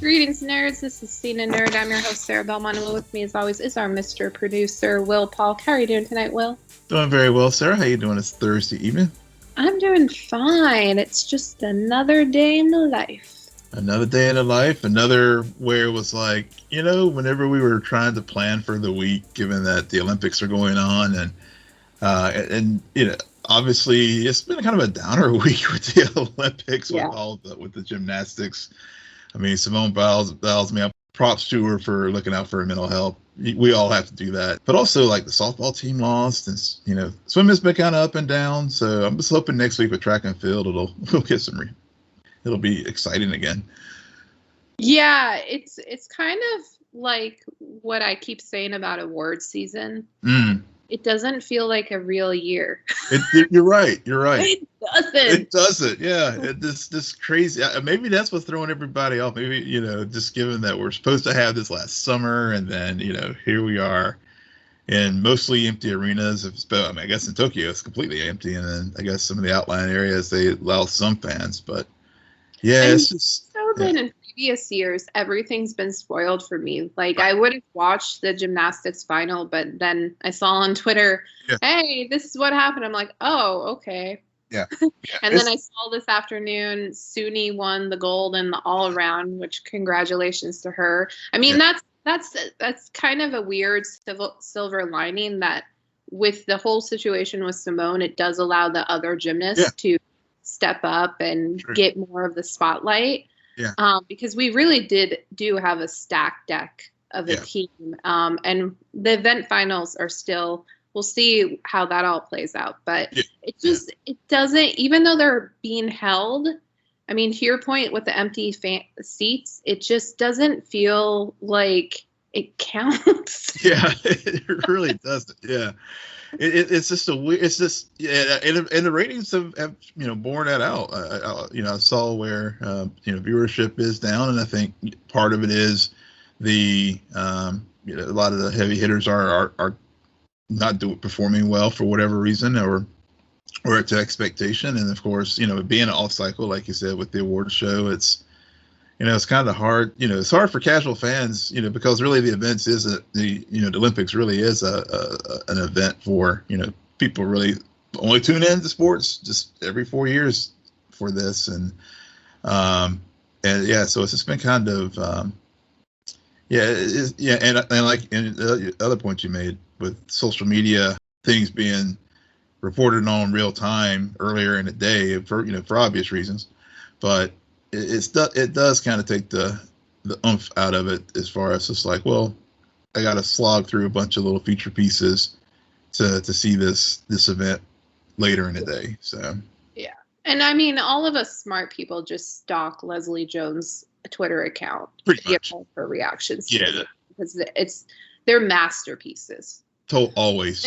Greetings, nerds. This is CNN Nerd. I'm your host, Sarah Belmont, and with me, as always, is our Mr. Producer, Will Polk. How are you doing tonight, Will? Doing very well, Sarah. How you doing this Thursday evening? I'm doing fine. It's just another day in the life. Another day in the life. Another where it was like, whenever we were trying to plan for the week, given that the Olympics are going on, and obviously it's been kind of a downer week with the Olympics with the gymnastics. I mean, Simone Biles me up. Props to her for looking out for her mental health. We all have to do that. But also, like, the softball team lost, and swimming's been kind of up and down. So I'm just hoping next week with track and field, it'll be exciting again. Yeah, it's kind of like what I keep saying about award season. It doesn't feel like a real year. You're right. It doesn't. Yeah. This crazy. Maybe that's what's throwing everybody off. Maybe, just given that we're supposed to have this last summer, and then, here we are in mostly empty arenas. I guess in Tokyo it's completely empty, and then I guess some of the outlying areas they allow some fans. But yeah, it's just so good. In previous years, everything's been spoiled for me. Like, I would have watched the gymnastics final, but then I saw on Twitter, hey, this is what happened. I'm like, oh, okay. Yeah. And then I saw this afternoon, Suni won the gold in the all around, which congratulations to her. I mean, that's kind of a weird silver lining that with the whole situation with Simone, it does allow the other gymnasts to step up and get more of the spotlight. Yeah. Because we really do have a stacked deck of a team. And the event finals are still, we'll see how that all plays out. But it doesn't, even though they're being held, I mean, to your point with the empty seats, it just doesn't feel like it counts. Yeah, it really doesn't. Yeah. It's just and the ratings have borne that out. I saw where viewership is down, and I think part of it is a lot of the heavy hitters are not performing well for whatever reason, or to expectation. And of course, being an off cycle, like you said, with the award show, it's kind of hard. It's hard for casual fans, because really the events the Olympics really is an event for, people really only tune in to sports just every 4 years for this. So it's just been kind of, and the other point you made with social media, things being reported on real time earlier in the day for obvious reasons, but it does kind of take the oomph out of it, as far as just like, well, I got to slog through a bunch of little feature pieces to see this event later in the day. So yeah, and I mean, all of us smart people just stalk Leslie Jones' Twitter account to get her reactions. Because they're masterpieces. Always.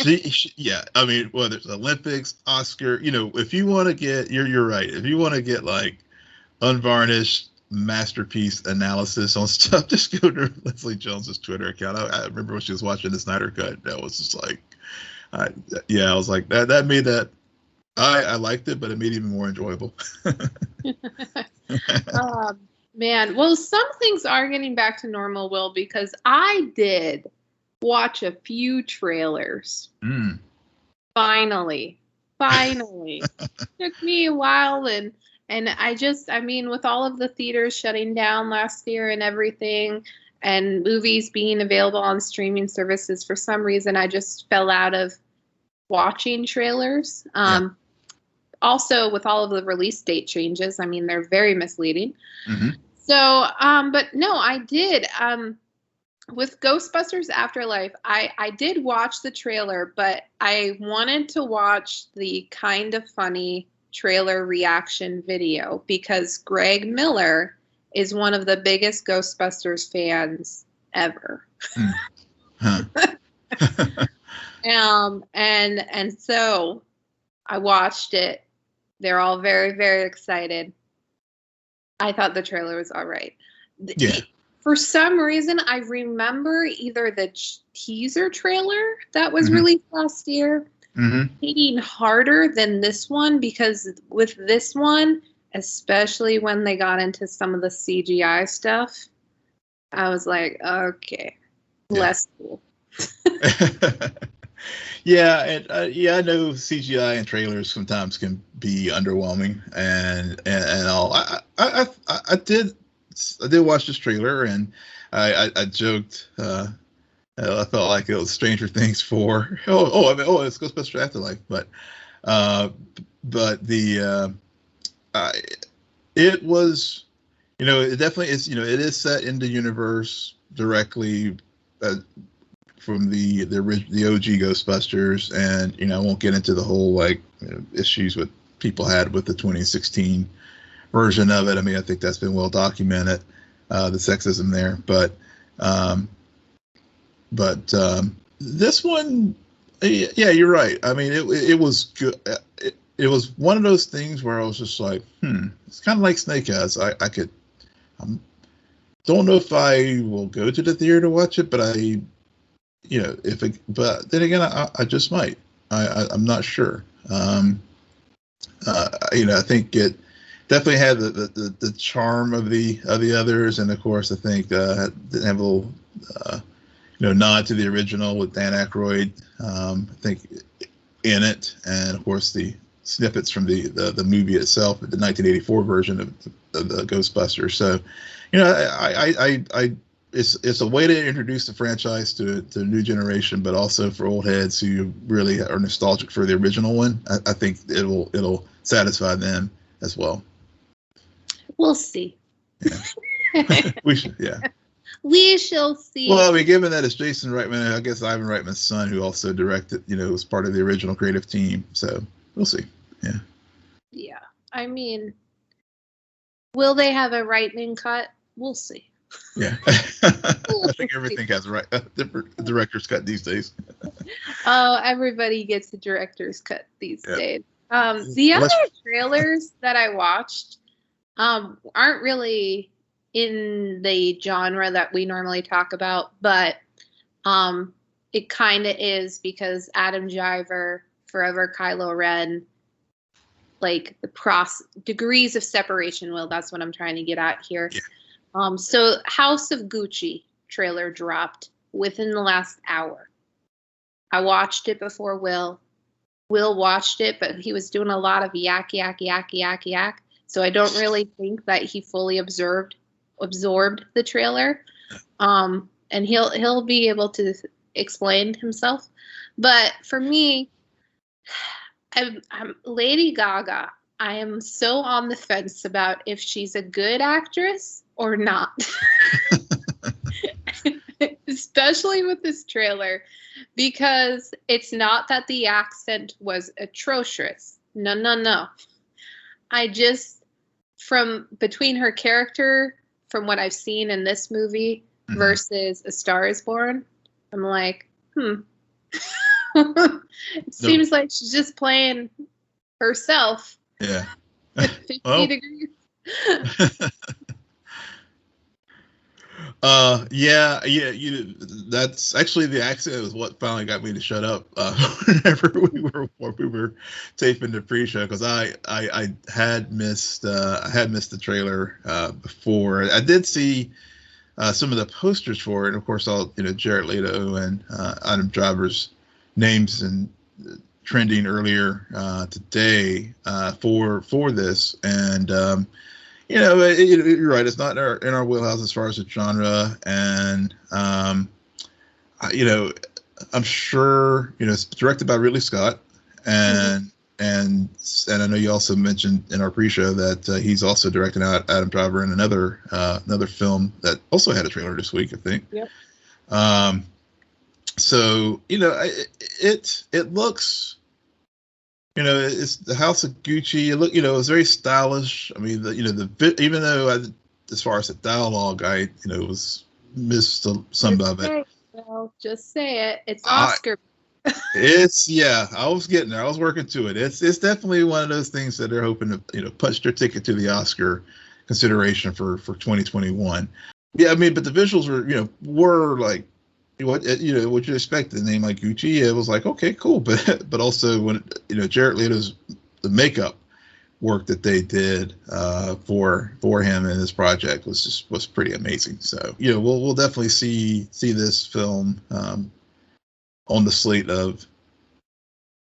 I mean, whether it's Olympics, Oscar, if you want to get, you're right. If you want to get like unvarnished masterpiece analysis on stuff, just go to Leslie Jones's Twitter account. I remember when she was watching the Snyder Cut, that was just like, I was like, that made that, I liked it, but it made it even more enjoyable. Man, well, some things are getting back to normal, Will, because I did watch a few trailers. Finally. Took me a while, and I mean, with all of the theaters shutting down last year and everything, and movies being available on streaming services, for some reason, I just fell out of watching trailers. Also, with all of the release date changes, I mean, they're very misleading. So, but no, I did. With Ghostbusters Afterlife, I did watch the trailer, but I wanted to watch the kind of funny trailer reaction video because Greg Miller is one of the biggest Ghostbusters fans ever. And so I watched it. They're all very, very excited. I thought the trailer was all right. For some reason, I remember either the teaser trailer that was released last year hitting harder than this one, because with this one, especially when they got into some of the CGI stuff, I was like, okay, less cool. Yeah, and I know CGI and trailers sometimes can be underwhelming and all. I did watch this trailer, and I joked. I felt like it was Stranger Things 4. It's Ghostbusters Afterlife, but the it was, it definitely is. It is set in the universe directly. From the OG Ghostbusters, and I won't get into the whole issues with people had with the 2016 version of it. I mean, I think that's been well documented, the sexism there. But this one, yeah, you're right. I mean, it was good. It was one of those things where I was just like, it's kind of like Snake Eyes. I don't know if I will go to the theater to watch it, but but then again, I just might. I'm not sure. I think it definitely had the charm of the others, and of course, I think didn't have a little nod to the original with Dan Aykroyd. I think in it, and of course the snippets from the movie itself, the 1984 version of the Ghostbusters. So, It's a way to introduce the franchise to a new generation, but also for old heads who really are nostalgic for the original one. I think it'll satisfy them as well. We'll see. Yeah. We should. Yeah. We shall see. Well, I mean, given that it's Jason Reitman, I guess Ivan Reitman's son, who also directed, was part of the original creative team. So we'll see. Yeah. Yeah. I mean, will they have a Reitman cut? We'll see. Yeah, I think everything has a different director's cut these days. Oh, everybody gets a director's cut these days. The other trailers that I watched aren't really in the genre that we normally talk about, but it kind of is, because Adam Driver, Forever Kylo Ren, like the degrees of separation. Well, that's what I'm trying to get at here. Yeah. So House of Gucci trailer dropped within the last hour. I watched it before Will. Will watched it, but he was doing a lot of yak. So I don't really think that he fully absorbed the trailer. And he'll be able to explain himself. But for me, I'm Lady Gaga. I am so on the fence about if she's a good actress or not. Especially with this trailer, because it's not that the accent was atrocious. No. I just, from between her character, from what I've seen in this movie versus A Star is Born, I'm like, It seems like she's just playing herself. Yeah. 50 degrees. That's actually the accent was what finally got me to shut up whenever we were taping the pre-show, because I had missed the trailer before. I did see some of the posters for it, and of course all Jared Leto and Adam Driver's names and trending earlier today for this, and you're right. It's not in our wheelhouse as far as the genre, and I'm sure it's directed by Ridley Scott, and I know you also mentioned in our pre-show that he's also directing out Adam Driver in another film that also had a trailer this week, I think. Yep. So it looks. It's the House of Gucci. It's very stylish. I mean, even though as far as the dialogue, I was missed some of it. Just say it. It's Oscar. I was getting there. I was working to it. It's definitely one of those things that they're hoping to punch their ticket to the Oscar consideration for 2021. Yeah, I mean, but the visuals were like. What you expect, a name like Gucci, it was like, okay, cool, but also when Jared Leto's the makeup work that they did for him in this project was pretty amazing. So we'll definitely see this film on the slate of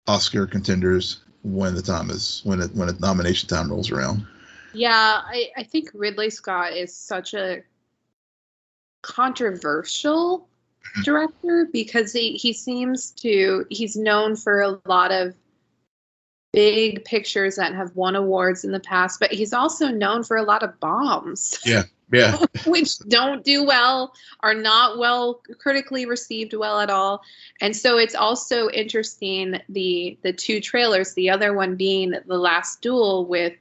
Oscar contenders when the nomination time rolls around. Yeah, I think Ridley Scott is such a controversial director because he's known for a lot of big pictures that have won awards in the past, but he's also known for a lot of bombs. Yeah. Which don't do well, are not well critically received well at all. And so it's also interesting the two trailers, the other one being The Last Duel with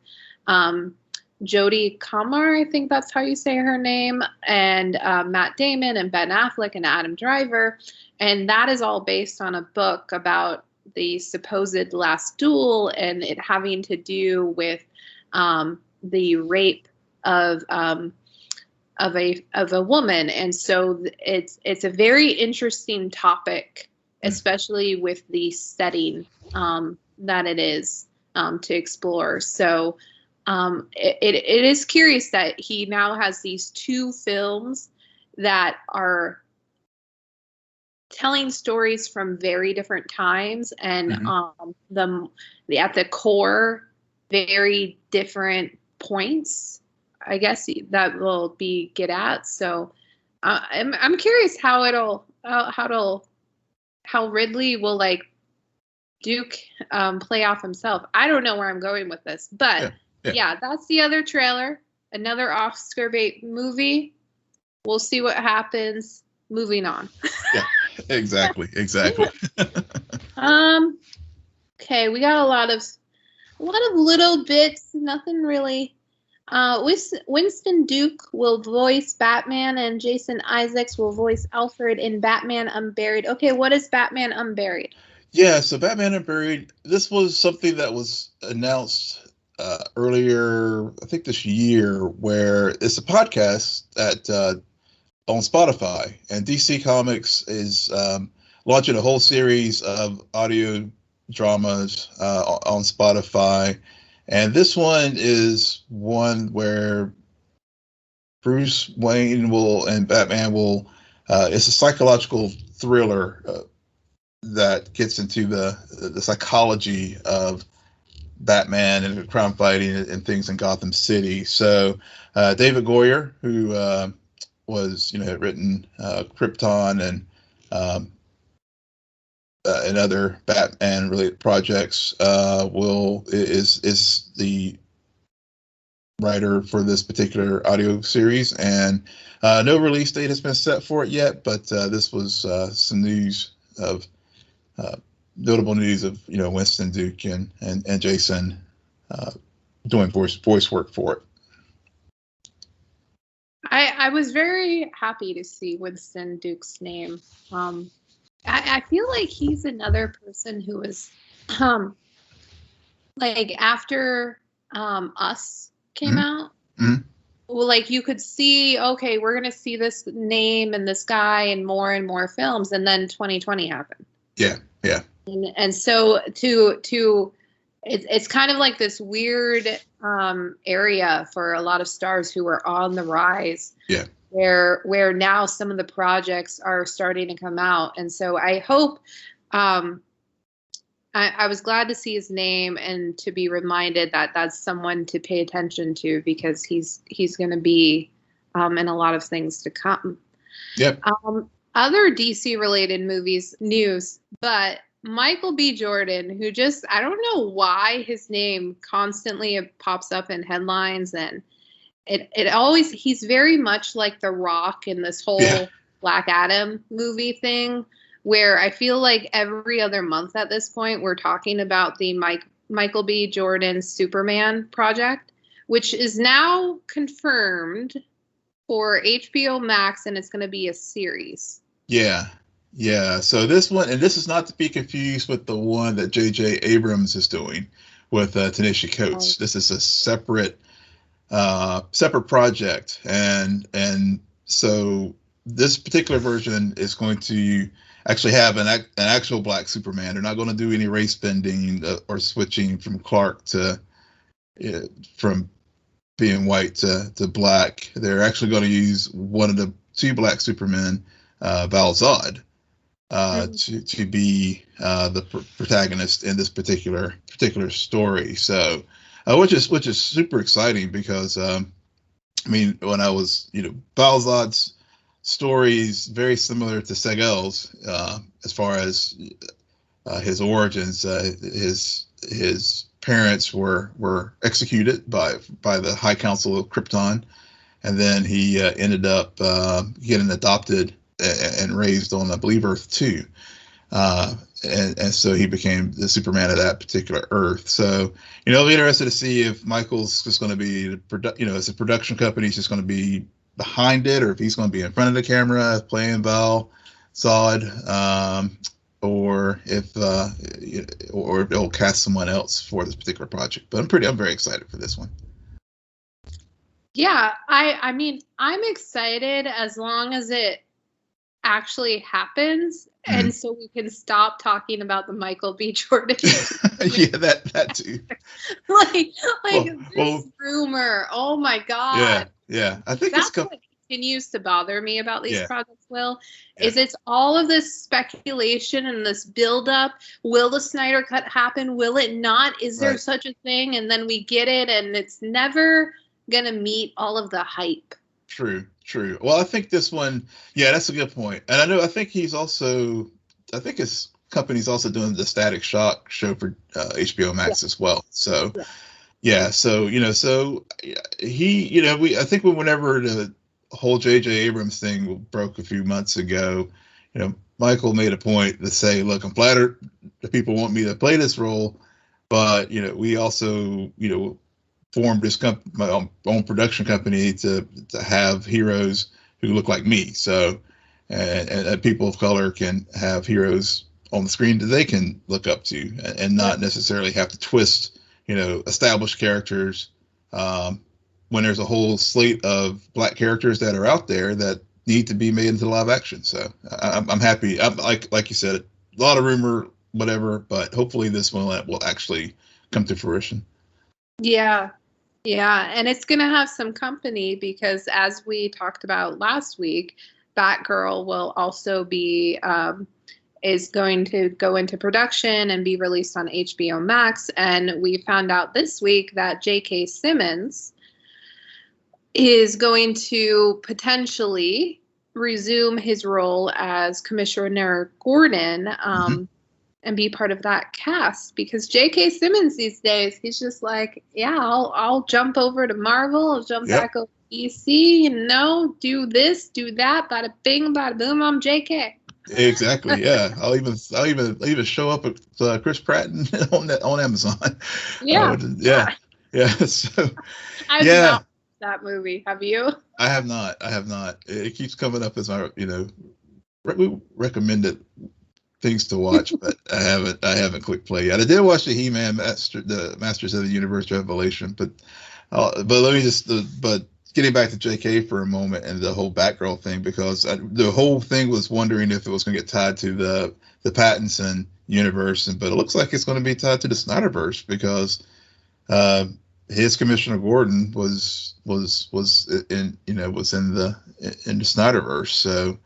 Jodie Comer, I think that's how you say her name, and Matt Damon and Ben Affleck and Adam Driver. And that is all based on a book about the supposed last duel and it having to do with the rape of a woman. And so it's a very interesting topic, especially with the setting that it is to explore. So it is curious that he now has these two films that are telling stories from very different times and at the core very different points, I guess that will be get at. So I'm curious how Ridley will like Duke play off himself. I don't know where I'm going with this, but yeah, that's the other trailer. Another Oscar bait movie. We'll see what happens. Moving on. Yeah, exactly. Okay, we got a lot of little bits. Nothing really. Winston Duke will voice Batman, and Jason Issacs will voice Alfred in Batman Unburied. Okay, what is Batman Unburied? Yeah, so Batman Unburied. This was something that was announced earlier, I think this year, where it's a podcast on Spotify, and DC Comics is launching a whole series of audio dramas on Spotify, and this one is one where Bruce Wayne and Batman will. It's a psychological thriller that gets into the psychology of Batman and crime fighting and things in Gotham City. So David Goyer, who had written Krypton and other Batman related projects, is the writer for this particular audio series, and no release date has been set for it yet, but this was some news of notable news of Winston Duke and Jason doing voice work for it. I was very happy to see Winston Duke's name. I feel like he's another person who was like after Us came out. Mm-hmm. Well, like you could see, okay, we're gonna see this name and this guy in more and more films, and then 2020 happened. Yeah. And so it's kind of like this weird area for a lot of stars who are on the rise. Yeah. Where now some of the projects are starting to come out, and so I hope. I was glad to see his name and to be reminded that that's someone to pay attention to because he's going to be in a lot of things to come. Yep. Other DC related news, but Micheal B. Jordan, who I don't know why his name constantly pops up in headlines, and he's very much like The Rock in this whole Black Adam movie thing, where I feel like every other month at this point, we're talking about the Micheal B. Jordan Superman project, which is now confirmed for HBO Max, and it's going to be a series. Yeah. So this one, and this is not to be confused with the one that J.J. Abrams is doing with Ta-Nehisi Coates. This is a separate project, and so this particular version is going to actually have an actual black Superman. They're not going to do any race bending or switching from Clark to from being white to black. They're actually going to use one of the two black Supermen, Val Zod, to be the protagonist in this particular story. So, which is super exciting because I mean, when I was, Val Zod's story is very similar to Segal's as far as his origins. His parents were executed by the High Council of Krypton, and then he ended up getting adopted and raised on, I believe, Earth 2. And so he became the Superman of that particular Earth. So, I'll be interested to see if Michael's just going to be, as a production company, he's just going to be behind it, or if he's going to be in front of the camera playing Val Zod, or if they'll cast someone else for this particular project. But I'm very excited for this one. Yeah, I mean, I'm excited as long as it actually happens, and so we can stop talking about the Michael B. Jordan. Yeah, that too. This rumor. Oh my God. Yeah. I think that's what continues to bother me about these projects, Will, is it's all of this speculation and this buildup. Will the Snyder Cut happen? Will it not? Is there such a thing? And then we get it, and it's never gonna meet all of the hype. True. Well, I think this one, that's a good point. And I think his company's also doing the Static Shock show for HBO Max as well. So, so he, I think whenever the whole J.J. Abrams thing broke a few months ago, Michael made a point to say, look, I'm flattered that people want me to play this role, but, we also, formed this my own production company to have heroes who look like me. So, and people of color can have heroes on the screen that they can look up to, and not necessarily have to twist, established characters, when there's a whole slate of black characters that are out there that need to be made into live action. So I'm happy. I'm like you said, a lot of rumor, whatever, but hopefully this one will actually come to fruition. Yeah, and it's going to have some company because, as we talked about last week, Batgirl will also be is going to go into production and be released on HBO Max. And we found out this week that J.K. Simmons is going to potentially resume his role as Commissioner Gordon. And be part of that cast, because J.K. Simmons these days, he's just like, I'll jump over to Marvel, I'll jump back over to DC, do this, do that, bada bing, bada boom, I'm J.K. Exactly, yeah. I'll even show up at Chris Pratt on Amazon. Yeah. So, I've not watched that movie. Have you? I have not. It keeps coming up as my, we recommended things to watch, but I haven't clicked play yet. I did watch the He-Man the Masters of the Universe Revelation, but let me but getting back to JK for a moment and the whole Batgirl thing, because the whole thing was wondering if it was going to get tied to the Pattinson universe, but it looks like it's going to be tied to the Snyderverse, because his Commissioner Gordon was in the Snyderverse, so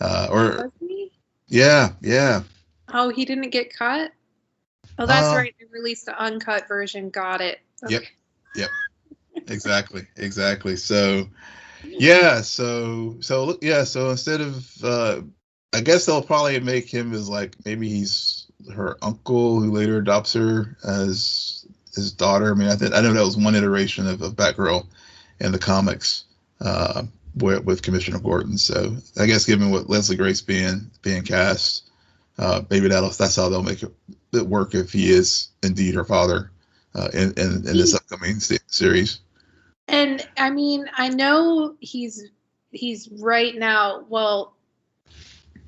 Was he? Yeah. Oh, he didn't get cut? Oh, that's right. They released the uncut version. Got it. Okay. Yep. Exactly. So, So instead of, I guess they'll probably make him as like, maybe he's her uncle who later adopts her as his daughter. I mean, I know that was one iteration of Batgirl in the comics, with Commissioner Gordon. So I guess given what Leslie Grace being cast, maybe that's how they'll make it work if he is indeed her father in this upcoming series. And I mean, I know he's right now, well,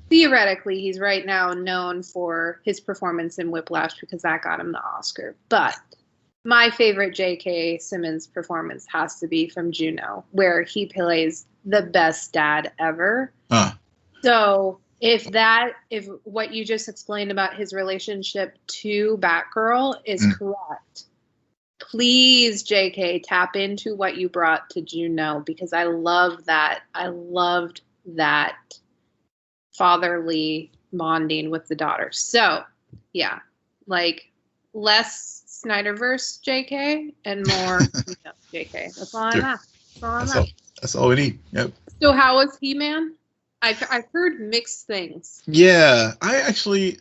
theoretically he's right now known for his performance in Whiplash because that got him the Oscar. But my favorite J.K. Simmons performance has to be from Juno, where he plays the best dad ever. So if what you just explained about his relationship to Batgirl is correct, please, JK, tap into what you brought to Juno, because I love that. I loved that fatherly bonding with the daughter. So, yeah, like less Snyderverse JK and more JK. That's all I'm at. That's all we need. Yep. So how was He-Man? I've heard mixed things. Yeah, I actually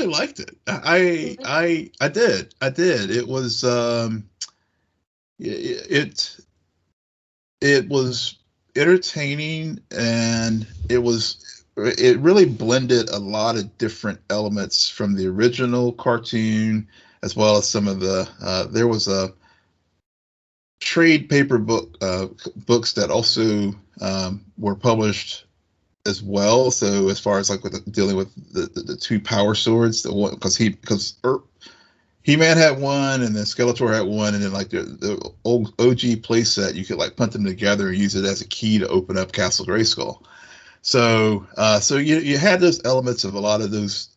liked it. I did. It was it was entertaining, and it really blended a lot of different elements from the original cartoon, as well as some of the there was a trade paper books that also were published as well. So as far as like dealing with the two power swords, because He-Man had one, and then Skeletor had one, and then like the old OG playset, you could like put them together and use it as a key to open up Castle Grayskull. So you had those elements of a lot of those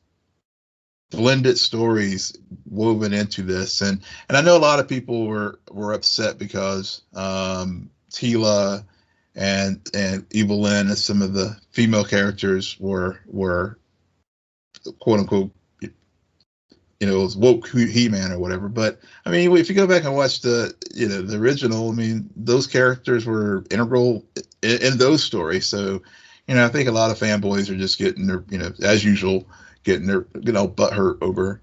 blended stories woven into this, and I know a lot of people were upset because Teela and Evelyn and some of the female characters were quote unquote, it was woke He-Man or whatever. But I mean, if you go back and watch the original, I mean, those characters were integral in those stories. So, I think a lot of fanboys are just getting their, as usual, getting their, butt hurt over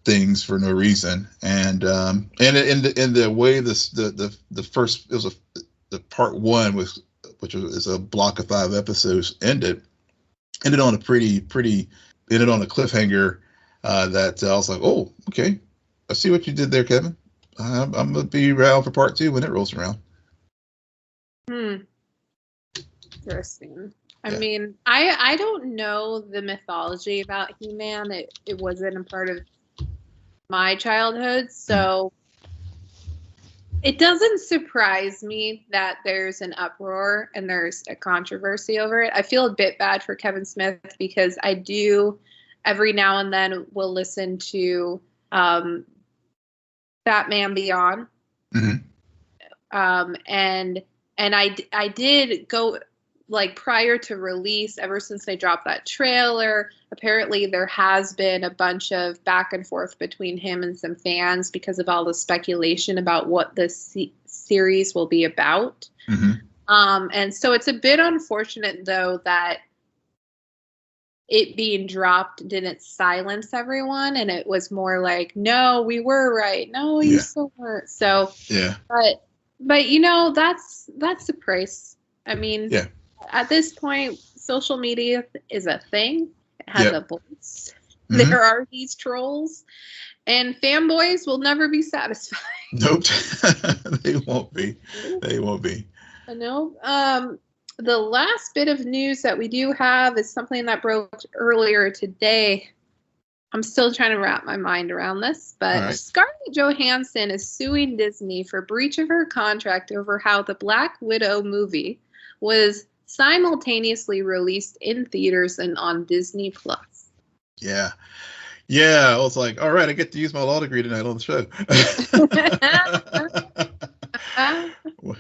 things for no reason. And in the way the first, it was the part one which is a block of 5 episodes, ended on a ended on a cliffhanger that I was like, oh, okay, I see what you did there, Kevin. I'm gonna be around for part 2 when it rolls around. Interesting. I mean, I don't know the mythology about He-Man. It wasn't a part of my childhood, so it doesn't surprise me that there's an uproar and there's a controversy over it. I feel a bit bad for Kevin Smith, because I do every now and then will listen to Batman Beyond. Mm-hmm. And I did go, like, prior to release, ever since they dropped that trailer, apparently there has been a bunch of back and forth between him and some fans because of all the speculation about what this series will be about. Mm-hmm. And so it's a bit unfortunate, though, that it being dropped didn't silence everyone, and it was more like, no, we were right. No, you still weren't. So, yeah. But that's the price. I mean, at this point, social media is a thing. It has a voice. Mm-hmm. There are these trolls, and fanboys will never be satisfied. Nope. They won't be. I know. The last bit of news that we do have is something that broke earlier today. I'm still trying to wrap my mind around this, but right. Scarlett Johansson is suing Disney for breach of her contract over how the Black Widow movie was simultaneously released in theaters and on Disney Plus. Yeah. I was like, all right, I get to use my law degree tonight on the show.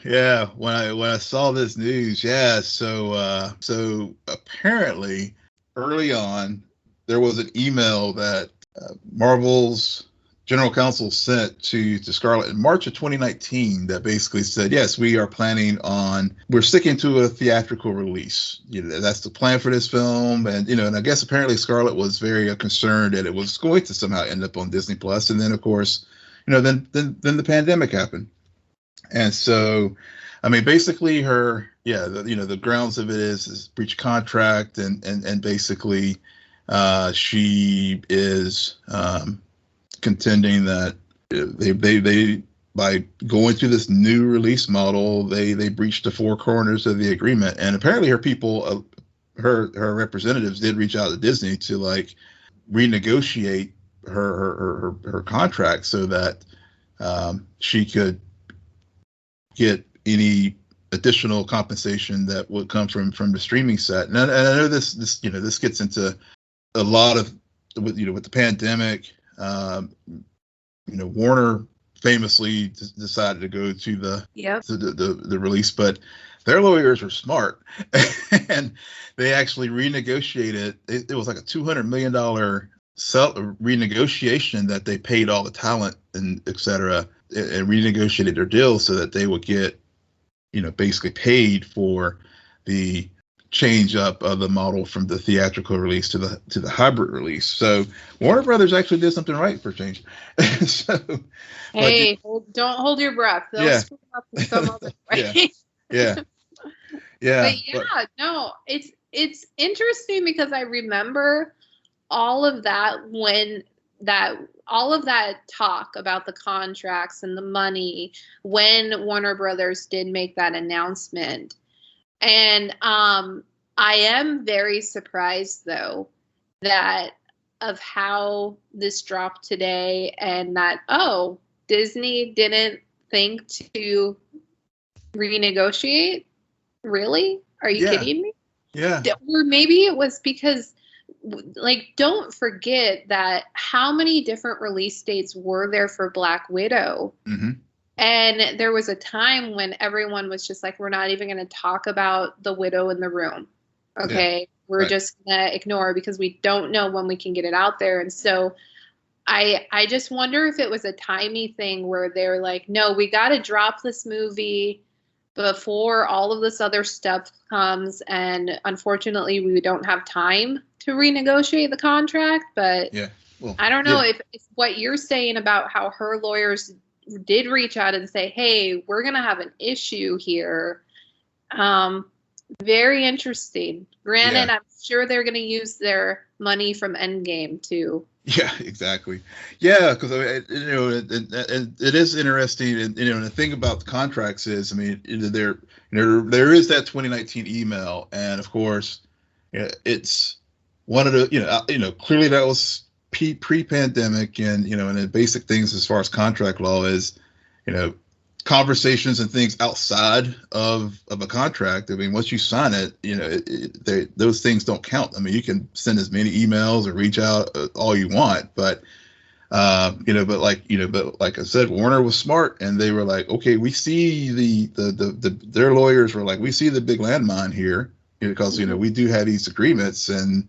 Yeah, when I saw this news, so apparently early on there was an email that Marvel's general counsel sent to Scarlett in March of 2019 that basically said, yes, we're sticking to a theatrical release. That's the plan for this film. And, and I guess apparently Scarlett was very concerned that it was going to somehow end up on Disney Plus. And then, of course, then the pandemic happened. And so, I mean, basically the grounds of it is breach contract, and basically she is contending that they by going to this new release model, they breached the 4 corners of the agreement. And apparently her people, her representatives did reach out to Disney to like renegotiate her contract so that she could get any additional compensation that would come from the streaming set. And I know this gets into a lot of with the pandemic, Warner famously decided to go to the Yep. the release, but their lawyers were smart, and they actually renegotiated. It was like a $200 million renegotiation that they paid all the talent and et cetera, and renegotiated their deal so that they would get, basically paid for the change up of the model from the theatrical release to the hybrid release. So Warner Brothers actually did something right for a change. So, hey, don't hold your breath. They'll screw up in some other way. Yeah. But no, it's interesting because I remember all of that all of that talk about the contracts and the money when Warner Brothers did make that announcement. And I am very surprised, though, that of how this dropped today, and that, Disney didn't think to renegotiate. Really? Are you kidding me? Yeah. Or maybe it was because, don't forget that how many different release dates were there for Black Widow? Mm-hmm. And there was a time when everyone was just like, we're not even going to talk about the Widow in the room. Okay. Yeah, we're just going to ignore because we don't know when we can get it out there. And so I just wonder if it was a timey thing where they're like, no, we got to drop this movie before all of this other stuff comes. And unfortunately, we don't have time to renegotiate the contract. But I don't know if what you're saying about how her lawyers did reach out and say, hey, we're going to have an issue here. Very interesting. Granted, I'm sure they're going to use their money from Endgame too. Yeah, exactly. Yeah, because it is interesting, and the thing about the contracts is, there is that 2019 email, and of course, it's one of the clearly that was pre-pandemic, and and the basic things as far as contract law is, conversations and things outside of a contract. Once you sign it, those things don't count. You can send as many emails or reach out all you want, but like I said, Warner was smart, and they were like, okay, we see their lawyers were like, we see the big landmine here, because we do have these agreements, and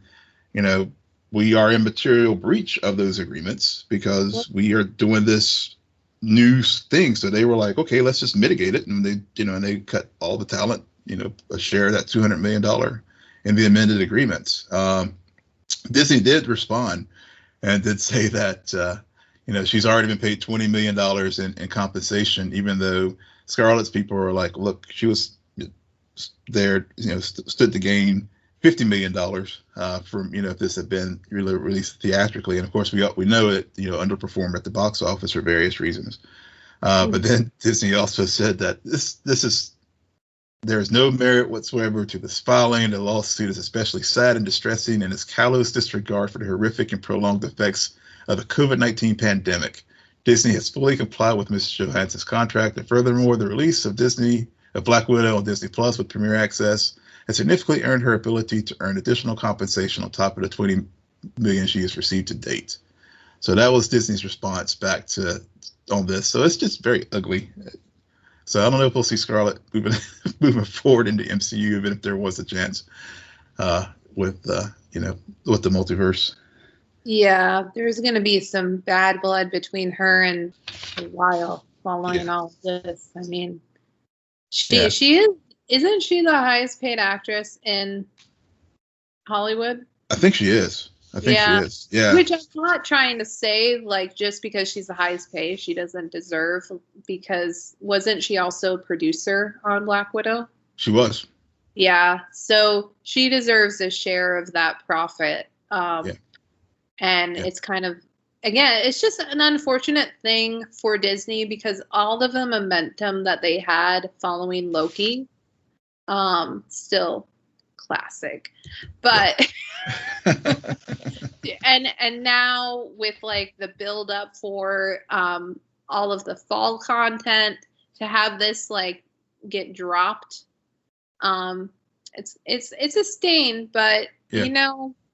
we are in material breach of those agreements because we are doing this new thing. So they were like, okay, let's just mitigate it, and they cut all the talent, a share of that $200 million in the amended agreements. Disney did respond and did say that she's already been paid $20 million in compensation, even though Scarlett's people were like, look, she was there, stood to gain $50 million from if this had been released theatrically. And of course, we know it underperformed at the box office for various reasons. But then Disney also said that there is no merit whatsoever to this filing. The lawsuit is especially sad and distressing in its callous disregard for the horrific and prolonged effects of the COVID-19 pandemic. Disney has fully complied with Ms. Johansson's contract, and furthermore, the release of Black Widow on Disney Plus with Premier Access has significantly earned her ability to earn additional compensation on top of the $20 million she has received to date. So that was Disney's response back on this. So it's just very ugly. So I don't know if we'll see Scarlett moving forward into MCU, even if there was a chance with the multiverse. Yeah, there's going to be some bad blood between her and Lyle following all of this. She is. Isn't she the highest paid actress in Hollywood? I think she is. She is. Yeah. Which I'm not trying to say, just because she's the highest paid, she doesn't deserve, because wasn't she also a producer on Black Widow? She was. Yeah. So she deserves a share of that profit. And it's kind of, again, it's just an unfortunate thing for Disney, because all of the momentum that they had following Loki, still classic, but and now with the build up for all of the fall content, to have this get dropped, it's a stain, but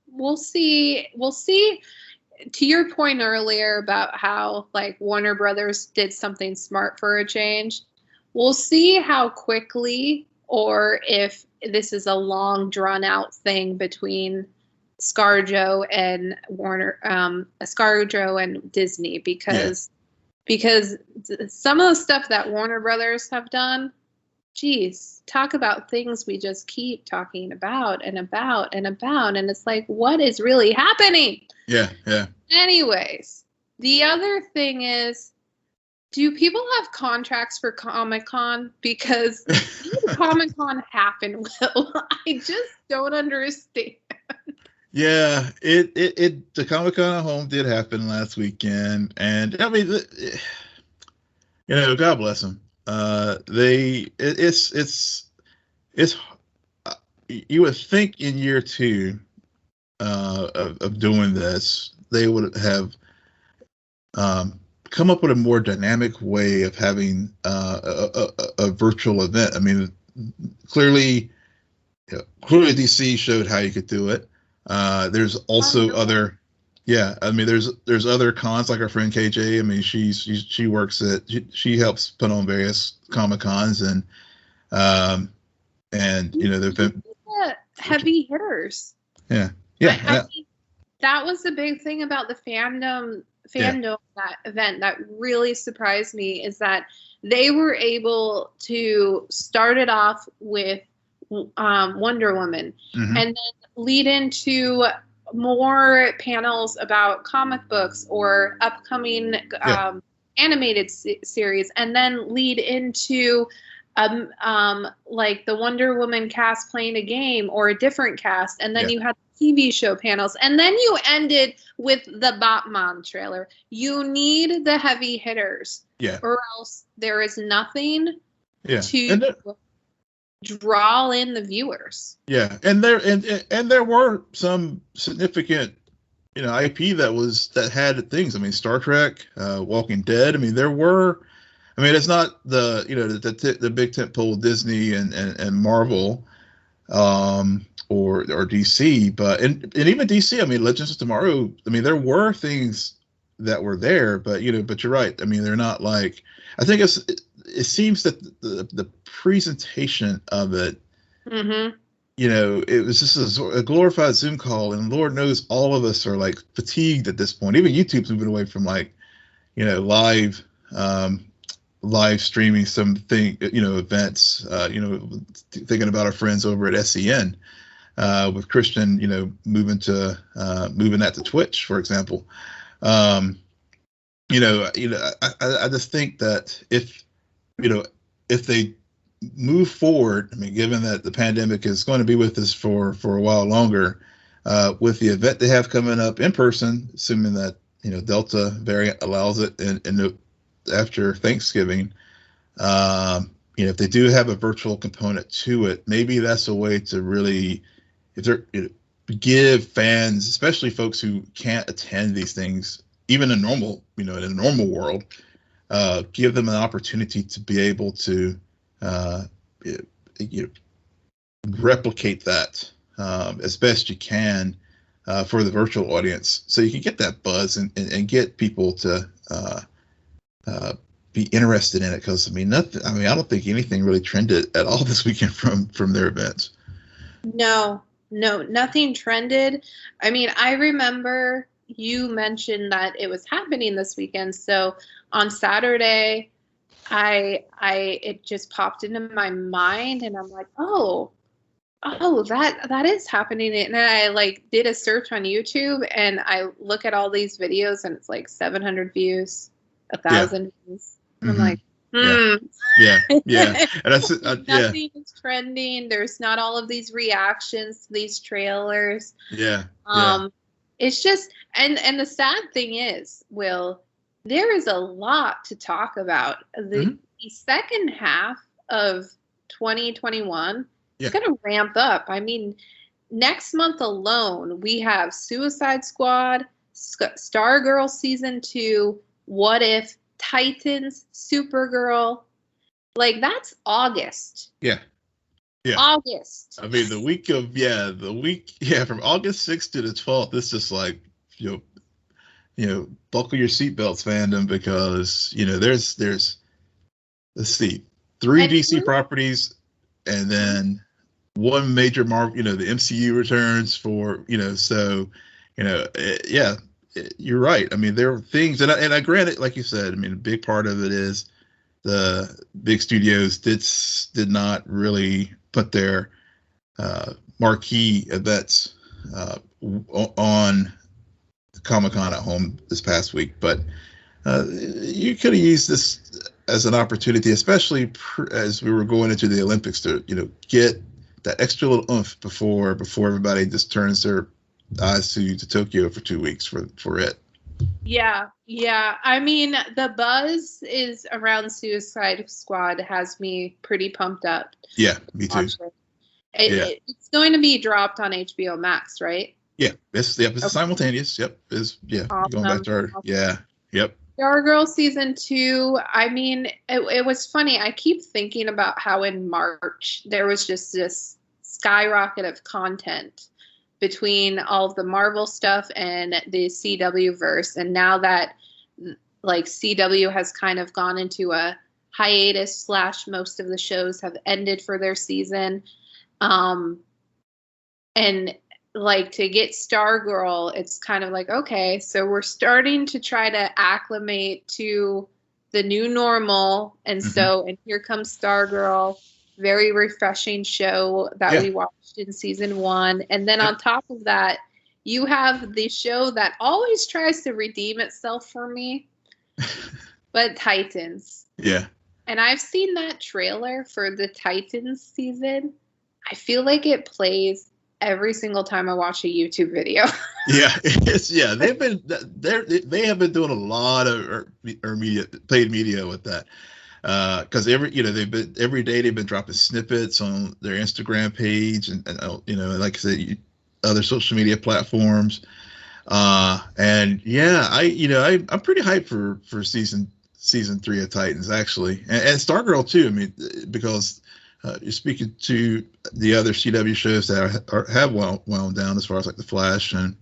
we'll see. to your point earlier about how like Warner Brothers did something smart for a change, we'll see how quickly, or if this is a long drawn out thing between ScarJo and ScarJo and Disney, because some of the stuff that Warner Brothers have done, geez, talk about things we just keep talking about and about and about, and it's like, what is really happening? Yeah. Anyways, the other thing is, do people have contracts for Comic-Con? Because Comic-Con happen, Will. I just don't understand. Yeah, the Comic-Con at home did happen last weekend, and I mean, God bless them. It's you would think in year two of doing this, they would have come up with a more dynamic way of having a virtual event. I mean, clearly DC showed how you could do it. There's also other, I mean, there's other cons, like our friend KJ. I mean, she works she helps put on various Comic-Cons, and there've been heavy hitters. Yeah. I mean, that was the big thing about the fandom that event that really surprised me, is that they were able to start it off with Wonder Woman, and then lead into more panels about comic books or upcoming animated series, and then lead into like the Wonder Woman cast playing a game or a different cast, and then you had TV show panels, and then you ended with the Batman trailer. You need the heavy hitters, or else there is nothing to draw in the viewers. Yeah, and there were some significant, IP that had things. I mean, Star Trek, Walking Dead. I mean, there were. I mean, it's not the the big tentpole Disney and Marvel, or DC, but and even DC. I mean, Legends of Tomorrow. I mean, there were things that were there, but but you're right. I mean, they're not like. I think it seems that the presentation of it, it was just a glorified Zoom call, and Lord knows all of us are like fatigued at this point. Even YouTube's moving away from like, live streaming something, events, thinking about our friends over at SEN, with Christian, moving that to Twitch, for example. I just think that if they move forward, I mean, given that the pandemic is going to be with us for a while longer, with the event they have coming up in person, assuming that, Delta variant allows it and after Thanksgiving, if they do have a virtual component to it, maybe that's a way to really, give fans, especially folks who can't attend these things, even in normal world, give them an opportunity to be able to, replicate that as best you can for the virtual audience, so you can get that buzz and get people to be interested in it. Because I don't think anything really trended at all this weekend from their events. No, nothing trended. I mean, I remember you mentioned that it was happening this weekend. So on Saturday, it just popped into my mind, and I'm like, oh, that is happening. And then I like did a search on YouTube, and I look at all these videos, and it's like 700 views, 1,000 views. And I'm like, Yeah. And nothing is trending. There's not all of these reactions to these trailers. It's just, and the sad thing is, Will, there is a lot to talk about. The second half of 2021 is going to ramp up. I mean, next month alone, we have Suicide Squad, Stargirl Season 2, What If, Titans, Supergirl. Like, that's August. Yeah. August. I mean, the week from August 6th to the 12th, it's just like, buckle your seatbelts, fandom, because there's let's see, three DC properties, and then one major Marvel. The MCU returns for so yeah, you're right. I mean, there are things, and I grant it, like you said. I mean, a big part of it is the big studios did not really put their marquee events on Comic-Con at home this past week, but you could have used this as an opportunity, especially as we were going into the Olympics, to get that extra little oomph before everybody just turns their eyes to Tokyo for 2 weeks for it. Yeah. I mean, the buzz is around Suicide Squad has me pretty pumped up. Yeah, me too. It's going to be dropped on HBO Max, right? Yeah, it's okay. Simultaneous. Yep, awesome. Going back to our yep. Stargirl season 2. I mean, it was funny. I keep thinking about how in March there was just this skyrocket of content between all of the Marvel stuff and the CW verse, and now that like CW has kind of gone into a hiatus / most of the shows have ended for their season, and like to get Stargirl, it's kind of like, okay, so we're starting to try to acclimate to the new normal, and and here comes Stargirl, very refreshing show that we watched in season 1, and then on top of that, you have the show that always tries to redeem itself for me, but Titans. Yeah. And I've seen that trailer for the Titans season. I feel like it plays every single time I watch a YouTube video. They have been doing a lot of paid media with that, because every day they've been dropping snippets on their Instagram page and like I said, other social media platforms, and I'm pretty hyped for season 3 of Titans, actually, and Stargirl too. I mean, because you're speaking to the other CW shows that have wound down, as far as like The Flash and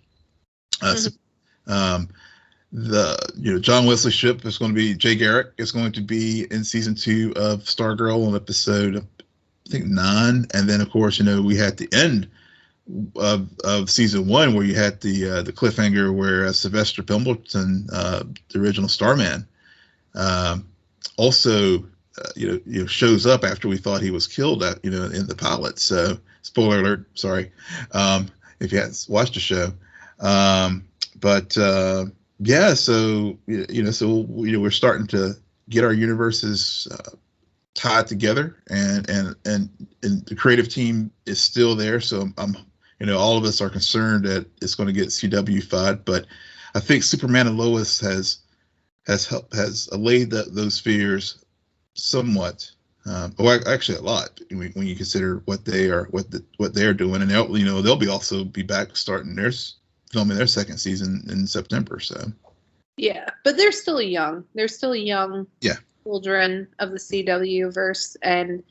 John Wesley Shipp is going to be, Jay Garrick is going to be in season 2 of Stargirl on episode, I think, 9, and then of course we had the end of season 1 where you had the cliffhanger where Sylvester Pendleton, the original Starman, also shows up after we thought he was killed in the pilot. So spoiler alert, sorry, if you hadn't watched the show. So we're starting to get our universes tied together, and the creative team is still there. So I'm all of us are concerned that it's going to get CW-fied, but I think Superman and Lois has allayed those fears somewhat, actually a lot, when you consider what they're doing, and they'll be back starting filming their second season in September. So but they're still young children of the CW verse, and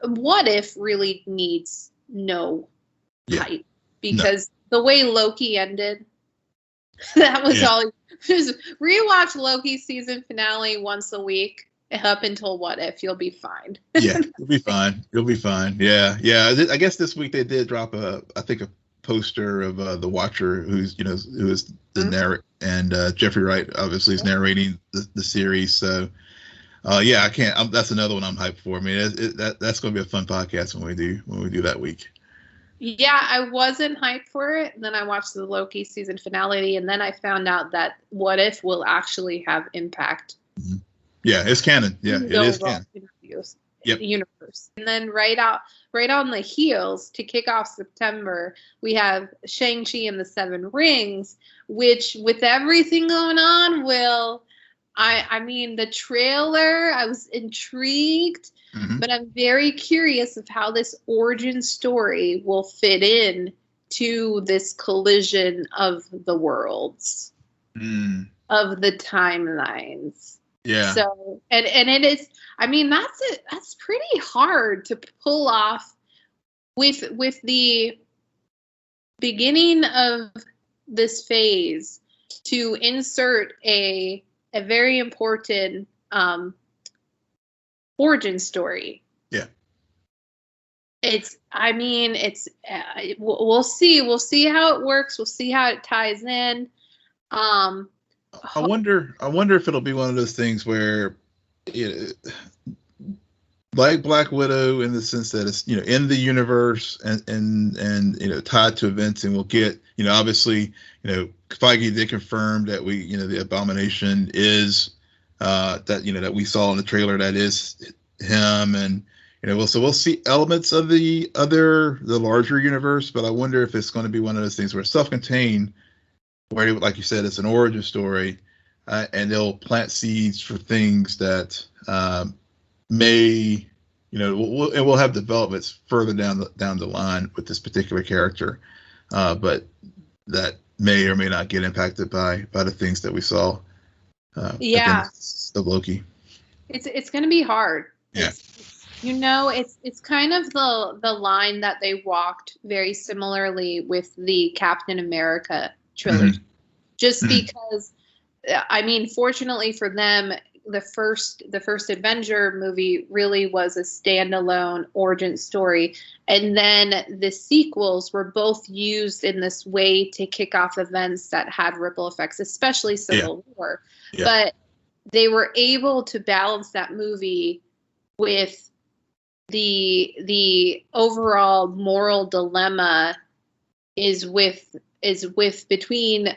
What If really needs no hype, because the way Loki ended, that was all. Just rewatch Loki's season finale once a week up until What If. You'll be fine. You'll be fine. Yeah. I guess this week they did drop a poster of the Watcher, who is the narrator, and Jeffrey Wright obviously is narrating the series. So I can't. That's another one I'm hyped for. I mean, that's going to be a fun podcast when we do that week. Yeah, I wasn't hyped for it. And then I watched the Loki season finale, and then I found out that What If will actually have impact. Mm-hmm. Yeah, it's canon. Yeah, it is canon. Universe. And then right on the heels, to kick off September, we have Shang-Chi and the Seven Rings, which, with everything going on, I mean, the trailer, I was intrigued, but I'm very curious of how this origin story will fit in to this collision of the worlds, of the timelines. Yeah. So, and it is, I mean, that's pretty hard to pull off with the beginning of this phase to insert a very important origin story. Yeah. We'll see how it works. We'll see how it ties in. I wonder if it'll be one of those things where, like Black Widow, in the sense that it's, in the universe and tied to events, and we'll get, obviously, Feige did confirm that the Abomination is that we saw in the trailer, that is him, and we'll see elements of the larger universe, but I wonder if it's going to be one of those things where it's self-contained, where, like you said, it's an origin story, and they'll plant seeds for things that may, we'll have developments further down the line with this particular character, but that may or may not get impacted by the things that we saw. Of Loki. It's going to be hard. Yeah. It's kind of the line that they walked very similarly with the Captain America trilogy. Mm-hmm. Just because, fortunately for them, the first Avenger movie really was a standalone origin story, and then the sequels were both used in this way to kick off events that had ripple effects, especially Civil War. Yeah. But they were able to balance that movie with the overall moral dilemma is with between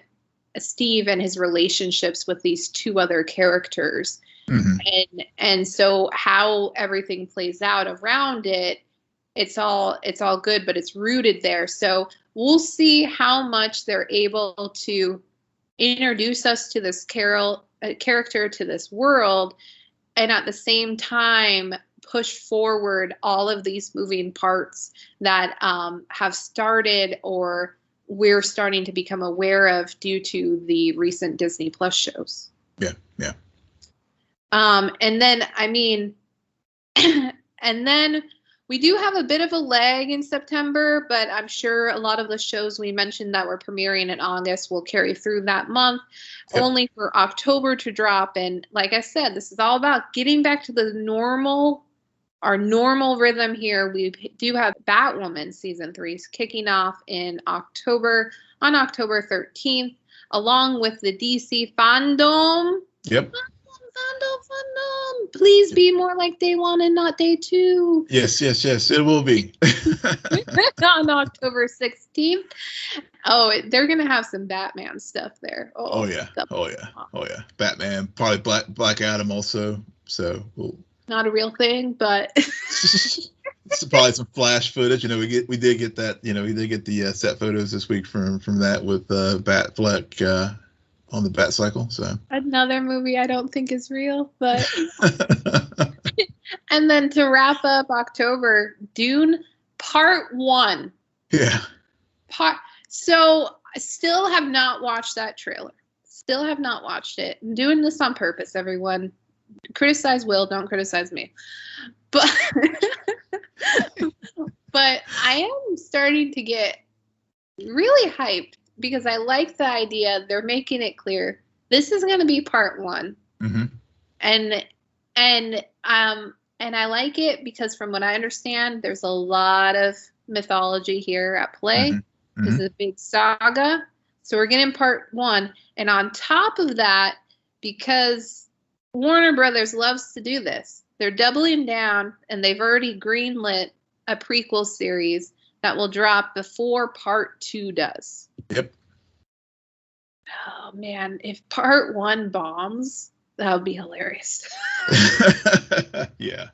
Steve and his relationships with these two other characters. Mm-hmm. And so how everything plays out around it's all good, but it's rooted there. So we'll see how much they're able to introduce us to this character, to this world, and at the same time push forward all of these moving parts that have started or we're starting to become aware of due to the recent Disney Plus shows. Yeah. And then, and then we do have a bit of a lag in September, but I'm sure a lot of the shows we mentioned that were premiering in August will carry through that month, only for October to drop. And like I said, this is all about getting back to our normal rhythm here. We do have Batwoman season 3 kicking off on October 13th, along with the DC fandom. Yep. Fandom. Please be more like day 1 and not day 2. Yes, it will be. On October 16th. Oh, they're going to have some Batman stuff there. Oh yeah. Batman, probably Black Adam also. So not a real thing, but it's probably some flash footage. We did get that. We did get the set photos this week from that with Batfleck on the Bat Cycle. So another movie I don't think is real, but and then to wrap up October, Dune Part 1. Yeah. So I still have not watched that trailer. Still have not watched it. I'm doing this on purpose, everyone. Criticize Will, don't criticize me. But but I am starting to get really hyped because I like the idea. They're making it clear this is going to be part 1. Mm-hmm. And I like it because from what I understand, there's a lot of mythology here at play. Mm-hmm. This is a big saga. So we're getting part 1. And on top of that, because Warner Brothers loves to do this, they're doubling down, and they've already greenlit a prequel series that will drop before part 2 does. Yep. Oh man, if part 1 bombs, that would be hilarious. Yeah.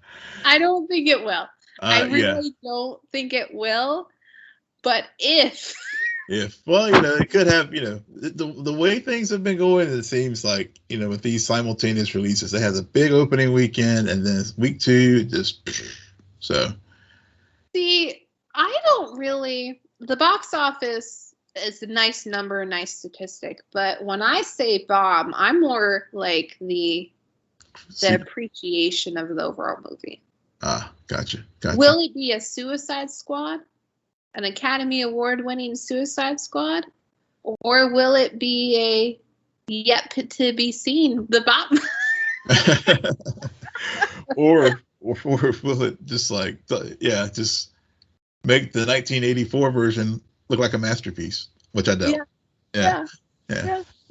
I don't think it will. I really don't think it will. But if it could have, the way things have been going, it seems like, with these simultaneous releases, it has a big opening weekend, and then week 2 just so. See, I don't really. The box office is a nice number, a nice statistic, but when I say bomb, I'm more like the appreciation of the overall movie. Gotcha. Will it be a Suicide Squad? An Academy Award winning Suicide Squad? Or will it be Yet to be seen. The Batman. or will it just just make the 1984 version look like a masterpiece, which I doubt. Yeah.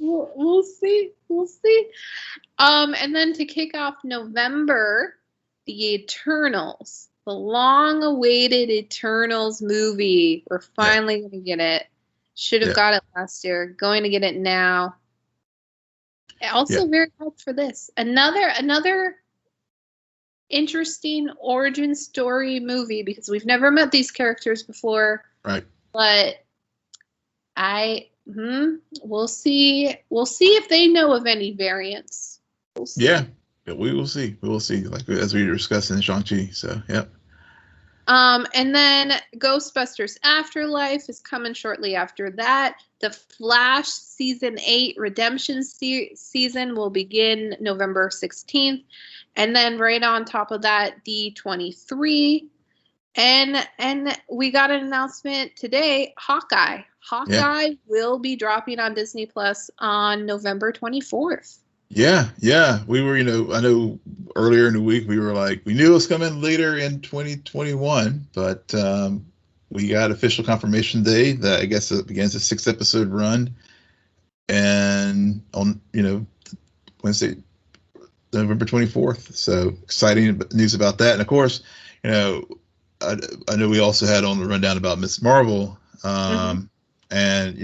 We'll see. We'll see. And then to kick off November, the Eternals, the long-awaited Eternals movie. We're finally going to get it. Should have got it last year. Going to get it now. Also very hyped for this. Another interesting origin story movie, because we've never met these characters before. Right. But we'll see. We'll see if they know of any variants. We'll see. Yeah, we will see. We will see, like as we were discussing in Shang-Chi. So, yeah. And then Ghostbusters Afterlife is coming shortly after that. The Flash Season 8 Redemption season will begin November 16th. And then right on top of that, D23. And we got an announcement today, Hawkeye. Hawkeye will be dropping on Disney Plus on November 24th. Yeah. We were, I know earlier in the week we were like, we knew it was coming later in 2021, but we got official confirmation today that I guess it begins a 6-episode run, and on Wednesday, November 24th. So exciting news about that. And of course, I know we also had on the rundown about Ms. Marvel. And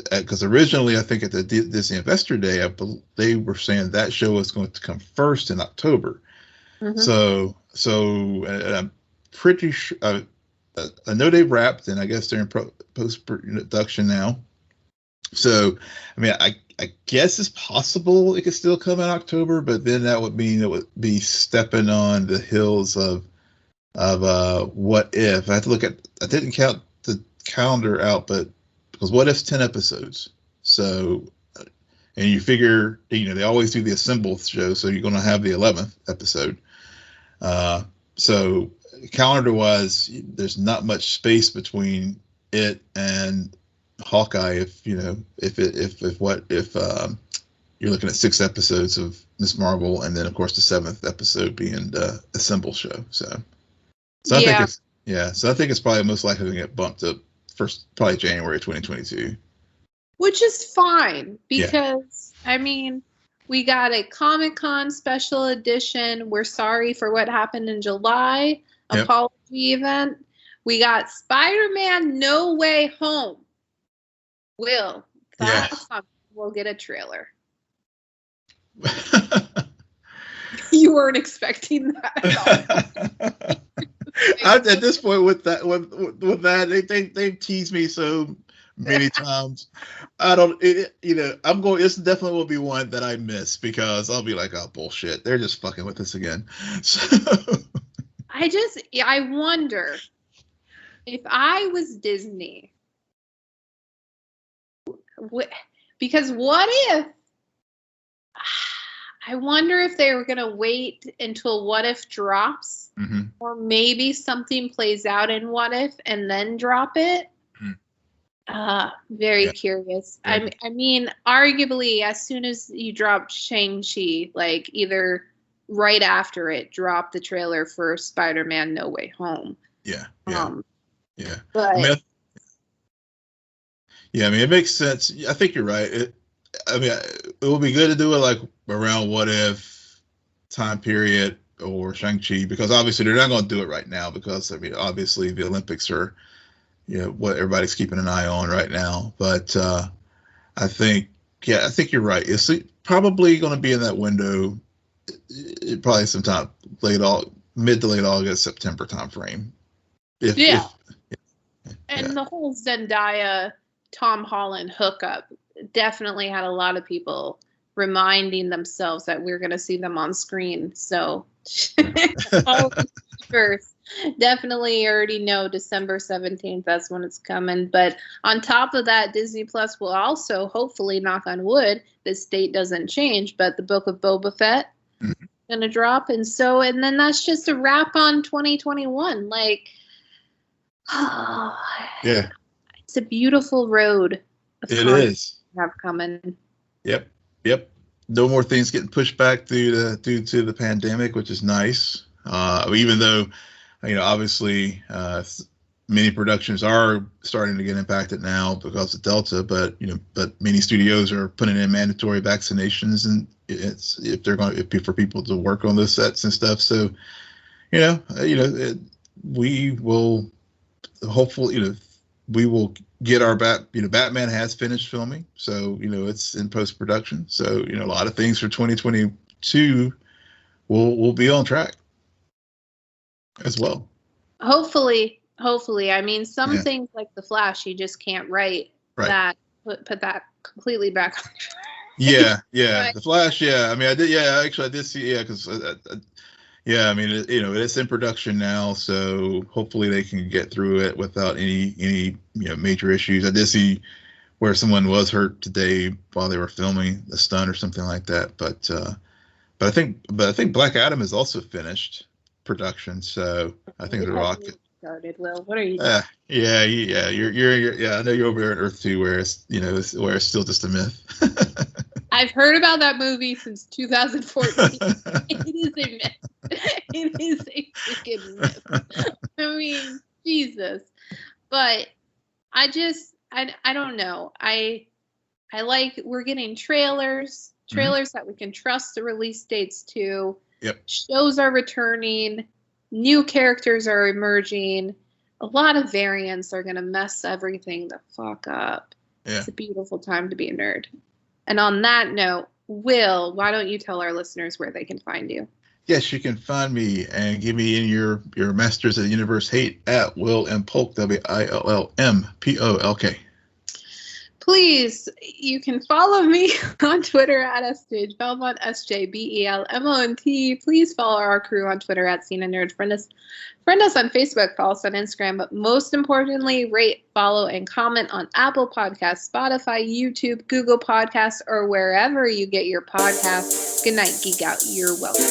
because originally, I think at the Disney Investor Day, they were saying that show was going to come first in October. So I'm pretty sure. I know they've wrapped, and I guess they're in post-production now. So, I mean, I guess it's possible it could still come in October, but then that would mean it would be stepping on the heels of What If. I have to look at. I didn't count the calendar out, but because What If's 10 episodes, so and you figure they always do the Assemble show, so you're going to have the 11th episode. So calendar-wise, there's not much space between it and Hawkeye. If you're looking at 6 episodes of Ms. Marvel, and then of course the 7th episode being the Assemble show. So I think it's probably most likely to get bumped up probably January 2022. Which is fine, because I mean, we got a Comic-Con special edition. We're sorry for what happened in July. Apology event. We got Spider-Man No Way Home. We'll get a trailer. You weren't expecting that at all. At this point, with that, they've teased me so many times. I'm going. This definitely will be one that I miss, because I'll be like, oh bullshit, they're just fucking with us again. So I wonder if I was Disney, because what if? I wonder if they were going to wait until What If drops, or maybe something plays out in What If and then drop it. Very curious. Yeah. I mean, arguably, as soon as you drop Shang-Chi, like either right after it, drop the trailer for Spider-Man No Way Home. But it makes sense. I think you're right. It will be good to do it like around What If time period or Shang-Chi, because obviously they're not going to do it right now, because obviously the Olympics are what everybody's keeping an eye on right now. But I think you're right. It's probably going to be in that window, probably sometime mid to late August, September timeframe. And the whole Zendaya Tom Holland hookup definitely had a lot of people reminding themselves that we're going to see them on screen. So first, definitely already know December 17th, that's when it's coming. But on top of that, Disney Plus will also, hopefully, knock on wood, this date doesn't change, but the Book of Boba Fett going to drop. And then that's just a wrap on 2021. Like, it's a beautiful road. It is. Have coming. Yep. Yep. No more things getting pushed back due to the pandemic, which is nice. Even though, obviously, many productions are starting to get impacted now because of Delta, but many studios are putting in mandatory vaccinations, and it's for people to work on those sets and stuff. So, we will hopefully, we will get our Batman has finished filming, so it's in post production. So a lot of things for 2022 will be on track as well. Hopefully. I mean, some things like The Flash, you just can't write that. Put that completely back on track. Yeah. The Flash. Yeah, I mean, I did see. Yeah, because I mean, it's in production now, so hopefully they can get through it without any major issues. I did see where someone was hurt today while they were filming a stunt or something like that. But I think Black Adam is also finished production, so I think The Rock started. Will, what are you doing? Yeah. You're I know you're over there on Earth 2 where it's where it's still just a myth. I've heard about that movie since 2014. It is a myth. It is a freaking myth. I mean, Jesus. But I don't know. I like we're getting trailers that we can trust the release dates to. Yep. Shows are returning. New characters are emerging. A lot of variants are going to mess everything the fuck up. Yeah. It's a beautiful time to be a nerd. And on that note, Will, why don't you tell our listeners where they can find you? Yes, you can find me and give me in your Masters of the Universe hate at Will M. Polk, WILLMPOLK. Please, you can follow me on Twitter at SJ Belmont, SJBELMONT. Please follow our crew on Twitter at CNN Nerd. Friend us on Facebook, follow us on Instagram, but most importantly, rate, follow, and comment on Apple Podcasts, Spotify, YouTube, Google Podcasts, or wherever you get your podcasts. Good night, Geek Out. You're welcome.